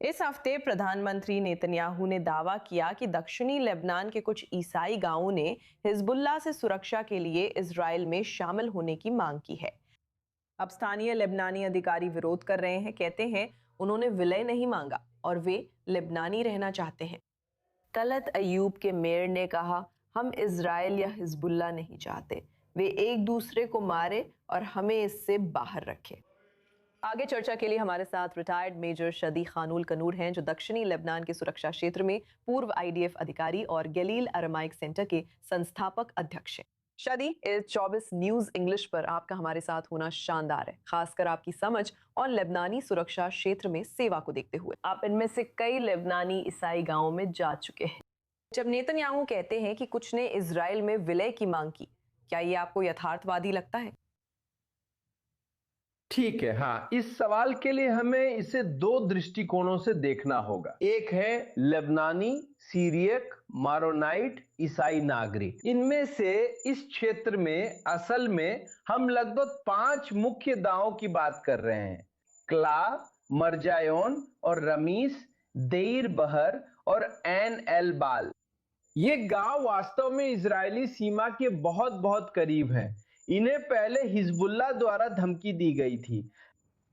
इस हफ्ते प्रधानमंत्री नेतन्याहू ने दावा किया कि दक्षिणी लेबनान के कुछ ईसाई गांवों ने हिजबुल्लाह से सुरक्षा के लिए इजराइल में शामिल होने की मांग की है। अब स्थानीय लेबनानी अधिकारी विरोध कर रहे हैं, कहते हैं उन्होंने विलय नहीं मांगा और वे लेबनानी रहना चाहते हैं। तलत अयूब के मेयर ने कहा, हम इजराइल या हिजबुल्लाह नहीं चाहते, वे एक दूसरे को मारे और हमें इससे बाहर रखे। आगे चर्चा के लिए हमारे साथ रिटायर्ड मेजर शदी खानूल कनूर हैं, जो दक्षिणी लेबनान के सुरक्षा क्षेत्र में पूर्व आईडीएफ अधिकारी और गलील अरामाइक सेंटर के संस्थापक अध्यक्ष हैं। शदी, 24 न्यूज इंग्लिश पर आपका हमारे साथ होना शानदार है, खासकर आपकी समझ और लेबनानी सुरक्षा क्षेत्र में सेवा को देखते हुए। आप इनमें से कई लेबनानी ईसाई गांवों में जा चुके हैं। जब नेतन्याहू कहते हैं कि कुछ ने इजराइल में विलय की मांग की, क्या ये आपको यथार्थवादी लगता है? ठीक है, हाँ, इस सवाल के लिए हमें इसे दो दृष्टिकोणों से देखना होगा। एक है लेबनानी, सीरियक, मारोनाइट, ईसाई नागरिक। इनमें से इस क्षेत्र में असल में हम लगभग 5 मुख्य दावों की बात कर रहे हैं: क्ला, मरजायोन और रमीस, देर बहर और एन एल बाल। ये गांव वास्तव में इजरायली सीमा के बहुत बहुत करीब हैं। इन्हें पहले हिजबुल्लाह द्वारा धमकी दी गई थी।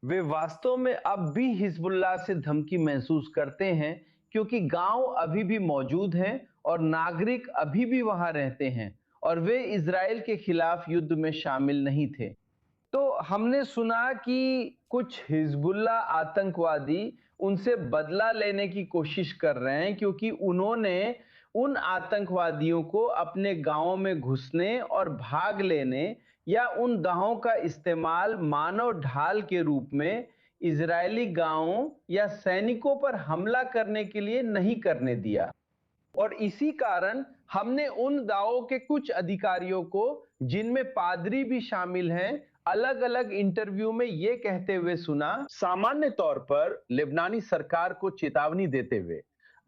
वे वास्तव में अब भी हिजबुल्लाह से धमकी महसूस करते हैं, क्योंकि गांव अभी भी मौजूद हैं और नागरिक अभी भी वहां रहते हैं और वे इजराइल के खिलाफ युद्ध में शामिल नहीं थे। तो हमने सुना कि कुछ हिजबुल्लाह आतंकवादी उनसे बदला लेने की कोशिश कर रहे हैं, क्योंकि उन्होंने उन आतंकवादियों को अपने गांवों में घुसने और भाग लेने या उन गांवों का इस्तेमाल मानव ढाल के रूप में इजरायली गांवों या सैनिकों पर हमला करने के लिए नहीं करने दिया। और इसी कारण हमने उन दावों के कुछ अधिकारियों को, जिनमें पादरी भी शामिल हैं, अलग अलग इंटरव्यू में ये कहते हुए सुना, सामान्य तौर पर लेबनानी सरकार को चेतावनी देते हुए,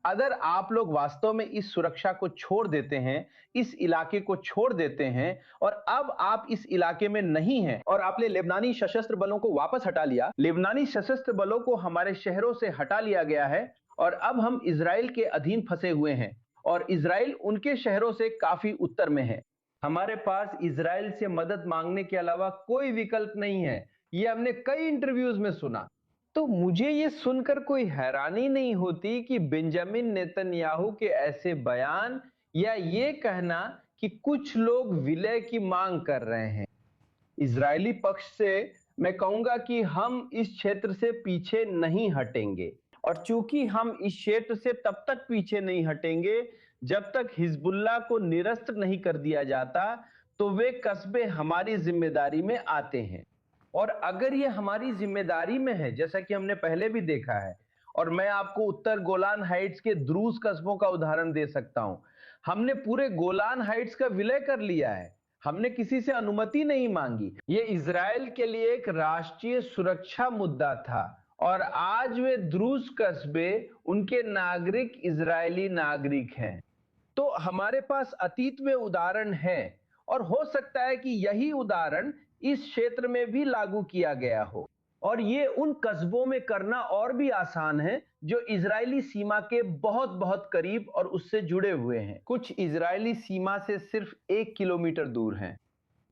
अगर आप लोग वास्तव में इस सुरक्षा को छोड़ देते हैं, इस इलाके को छोड़ देते हैं और अब आप इस इलाके में नहीं हैं और आपने लेबनानी सशस्त्र बलों को वापस हटा लिया, लेबनानी सशस्त्र बलों को हमारे शहरों से हटा लिया गया है और अब हम इजराइल के अधीन फंसे हुए हैं और इजराइल उनके शहरों से काफी उत्तर में है। हमारे पास इजराइल से मदद मांगने के अलावा कोई विकल्प नहीं है। ये हमने कई इंटरव्यूज में सुना। तो मुझे ये सुनकर कोई हैरानी नहीं होती कि बेंजामिन नेतन्याहू के ऐसे बयान या ये कहना कि कुछ लोग विलय की मांग कर रहे हैं। इजरायली पक्ष से मैं कहूंगा कि हम इस क्षेत्र से पीछे नहीं हटेंगे, और चूंकि हम इस क्षेत्र से तब तक पीछे नहीं हटेंगे जब तक हिजबुल्लाह को निरस्त नहीं कर दिया जाता, तो वे कस्बे हमारी जिम्मेदारी में आते हैं। और अगर ये हमारी जिम्मेदारी में है, जैसा कि हमने पहले भी देखा है, और मैं आपको उत्तर गोलान हाइट्स के द्रूज कस्बों का उदाहरण दे सकता हूं। हमने पूरे गोलान हाइट्स का विलय कर लिया है, हमने किसी से अनुमति नहीं मांगी। ये इजराइल के लिए एक राष्ट्रीय सुरक्षा मुद्दा था और आज वे द्रूज कस्बे, उनके नागरिक इजरायली नागरिक हैं। तो हमारे पास अतीत में उदाहरण है और हो सकता है कि यही उदाहरण इस क्षेत्र में भी लागू किया गया हो, और ये उन कस्बों में करना और भी आसान है जो इजरायली सीमा के बहुत बहुत करीब और उससे जुड़े हुए हैं। कुछ इजरायली सीमा से सिर्फ 1 किलोमीटर दूर हैं।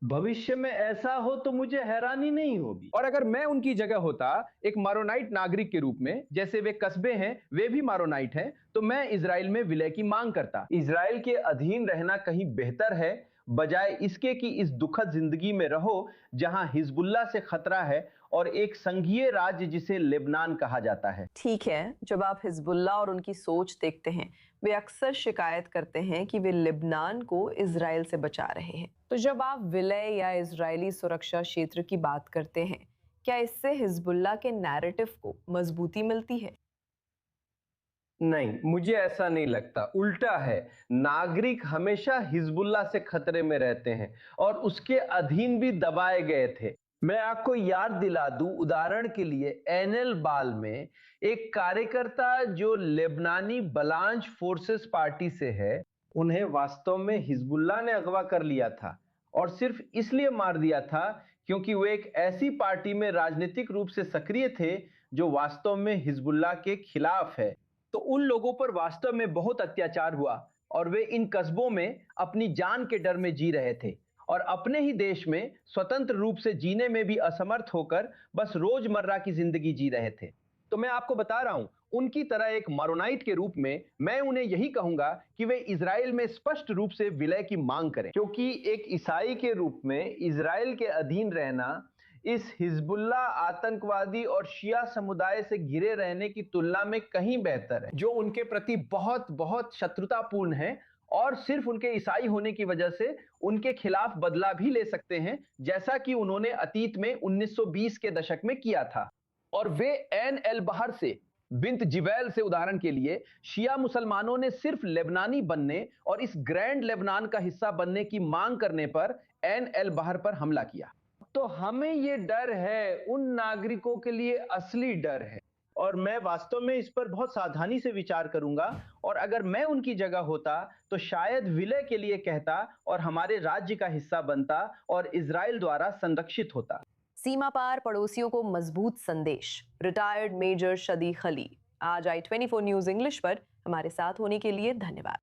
भविष्य में ऐसा हो तो मुझे हैरानी नहीं होगी। और अगर मैं उनकी जगह होता, एक मारोनाइट नागरिक के रूप में, जैसे वे कस्बे हैं वे भी मारोनाइट हैं, तो मैं इजराइल में विलय की मांग करता। इजराइल के अधीन रहना कहीं बेहतर है, बजाय इसके कि इस दुखद जिंदगी में रहो जहां हिजबुल्लाह से खतरा है और एक संघीय राज्य जिसे लेबनान कहा जाता है। ठीक है, जब आप हिजबुल्लाह और उनकी सोच देखते हैं, वे अक्सर शिकायत करते हैं कि वे लेबनान को इजराइल से बचा रहे हैं। तो जब आप विलय या इजरायली सुरक्षा क्षेत्र की बात करते हैं, क्या इससे हिजबुल्लाह के नैरेटिव को मजबूती मिलती है? नहीं, मुझे ऐसा नहीं लगता। उल्टा है, नागरिक हमेशा हिजबुल्लाह से खतरे में रहते हैं और उसके अधीन भी दबाए गए थे। मैं आपको याद दिला दूं, उदाहरण के लिए एनएल बाल में एक कार्यकर्ता जो लेबनानी बलांच फोर्सेस पार्टी से है, उन्हें वास्तव में हिजबुल्लाह ने अगवा कर लिया था और सिर्फ इसलिए मार दिया था क्योंकि वे एक ऐसी पार्टी में राजनीतिक रूप से सक्रिय थे जो वास्तव में हिजबुल्लाह के खिलाफ है। तो उन लोगों पर वास्तव में बहुत अत्याचार हुआ और वे इन कस्बों में अपनी जान के डर में जी रहे थे और अपने ही देश में स्वतंत्र रूप से जीने में भी असमर्थ होकर बस रोजमर्रा की जिंदगी जी रहे थे। तो मैं आपको बता रहा हूं, उनकी तरह एक मारोनाइट के रूप में मैं उन्हें यही कहूंगा कि वे इजराइल में स्पष्ट रूप से विलय की मांग करें, क्योंकि एक ईसाई के रूप में इजराइल के अधीन रहना इस हिजबुल्ला आतंकवादी और शिया समुदाय से घिरे रहने की तुलना में कहीं बेहतर है, जो उनके प्रति बहुत बहुत शत्रुतापूर्ण है और सिर्फ उनके ईसाई होने की वजह से उनके खिलाफ बदला भी ले सकते हैं, जैसा कि उन्होंने अतीत में 1920 के दशक में किया था। और वे एन एल बहर से बिन्त जिबैल से उदाहरण के लिए शिया मुसलमानों ने सिर्फ लेबनानी बनने और इस ग्रैंड लेबनान का हिस्सा बनने की मांग करने पर एन एल बहर पर हमला किया। तो हमें ये डर है, उन नागरिकों के लिए असली डर है और मैं वास्तव में इस पर बहुत सावधानी से विचार करूंगा और अगर मैं उनकी जगह होता तो शायद विलय के लिए कहता और हमारे राज्य का हिस्सा बनता और इजराइल द्वारा संरक्षित होता। सीमा पार पड़ोसियों को मजबूत संदेश, रिटायर्ड मेजर शदी खली। आज i24 न्यूज इंग्लिश पर हमारे साथ होने के लिए धन्यवाद।